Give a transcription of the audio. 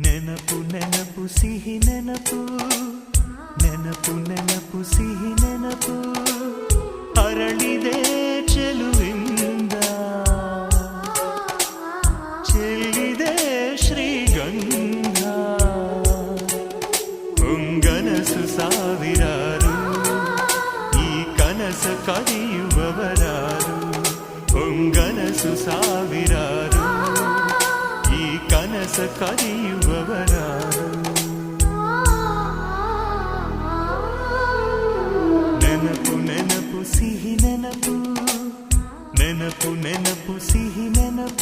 ನೆನಪು ನೆನಪು ಸಿಹಿ ನೆನಪು, ನೆನಪು ನೆನಪು ಸಿಹಿ ನೆನಪು, ಅರಳಿದೆ ಚೆಲುವಿಂದ, ಚೆಲ್ಲಿದೆ ಶ್ರೀಗಂಧ. ಹೊಂಗನಸು ಸಾವಿರಾರು, ಈ ಕನಸ ಕದಿಯುವವರಾರು. ಹೊಂಗನಸು ಸಾವಿರಾರು, ಈ ಕನಸ ಕದಿಯುವವರಾರು. ನೆನಪು ನೆನಪು ಸಿಹಿ ನೆನಪು, ನೆನಪು ನೆನಪು ಸಿಹಿ ನೆನಪು.